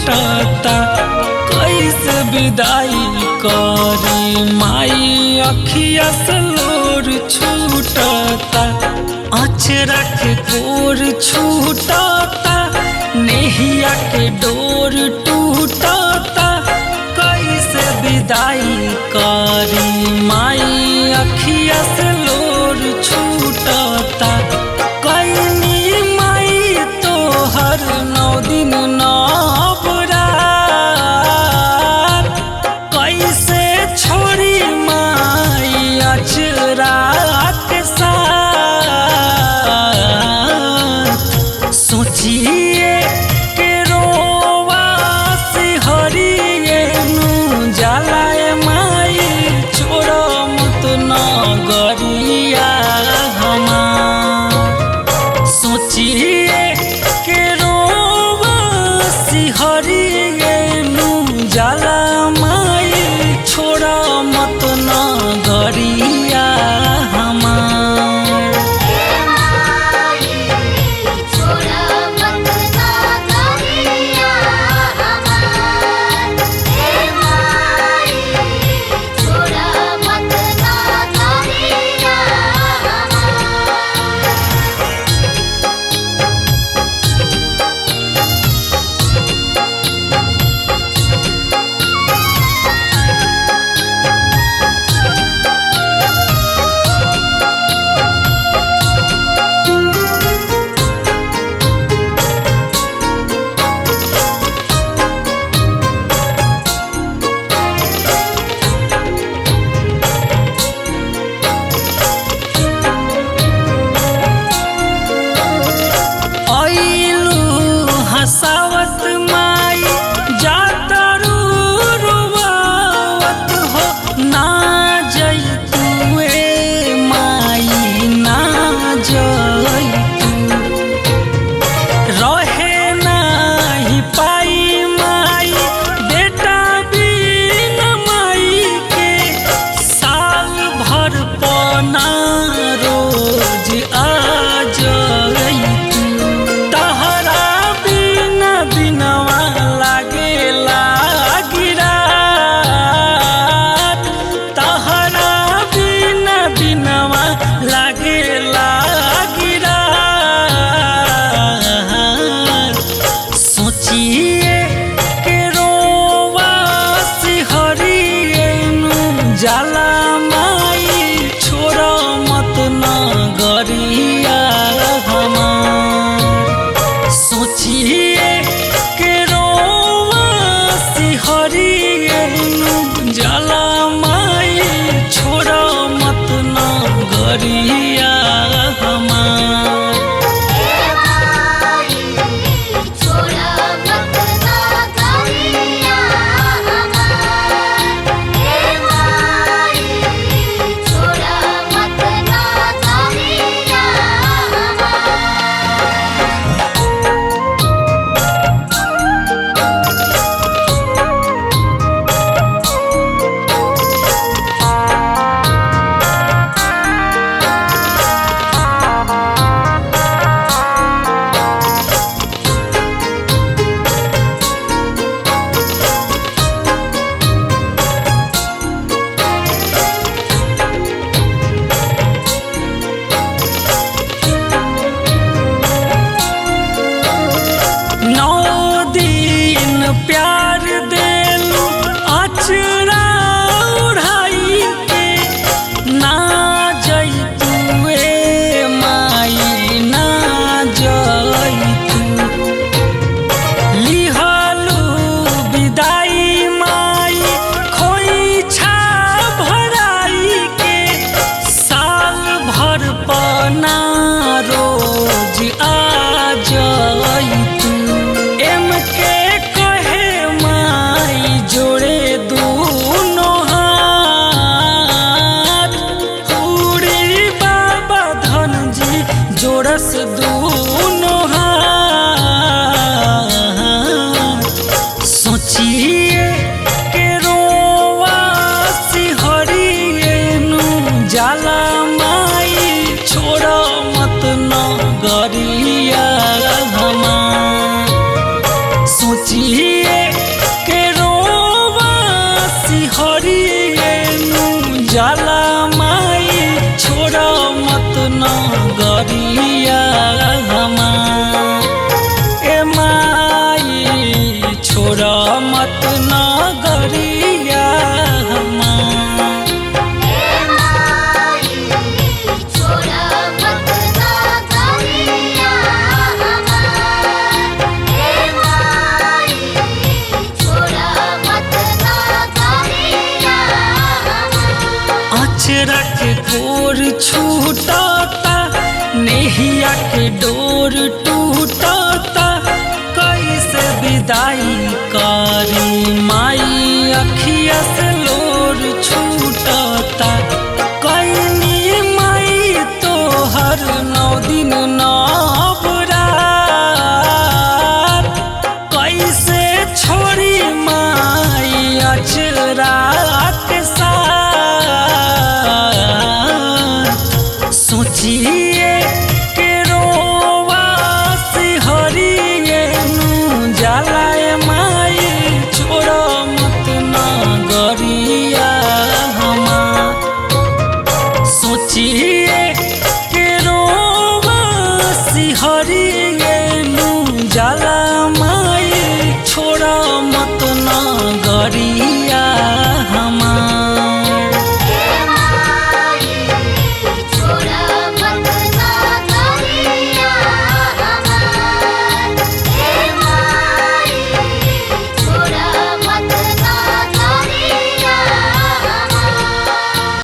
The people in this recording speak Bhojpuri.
छूटता कैसे विदाई करी माई अखिया से लोर छूटता अचरा के गोर छूटता नेहिया के डोर टूटता कैसे विदाई करी माई अखिया से लोर छूटता कैनी माई तोहर 9 दिन 9 रात कैसे छोड़ी माई अचरा के साथ सोचिए के रोवा सिहरिए नु जलाए माई छोड़ो मत नगरिया हमार सोचिए के रोवा सिहरिए नु जला माई छोड़ो मत नगरिया हमार हसावत माई जातरू रुवावत हो ना जइतुए माई ना जइतु रहे नाही पाई माई बेटा बिन माई के साल भर पना रोज आ जाला माई छोड़ो मत नगरिया हमार सोचिए के रोवा सिहरिए जाला माई छोड़ो मत नगरिया हमार प्यार देलू अचरा उड़ाई के ना जइतुए माई ना जइतु लिहलू विदाई माई खोइछा भराई के साल भर पना रोज आ जइतु एम के जोड़े दूनो हाथ पूरी बाबा धन जी जोड़स दूनो हाथ सोचिए के रोवा सिहरिए नु जाला माई छोड़ो मत नगरिया हमार सोचिए नगरिया हमार। ए माई छोड़ा मत नगरिया हमार। अचरा के गोर छूटता नेहिया के डोर टूटता कैसे विदाई करी माई अखिया से लोर छूटता। कैनी माई तोहर 9 दिन 9 रात कैसे छोड़ी माई अचरा के साथ। सोचिए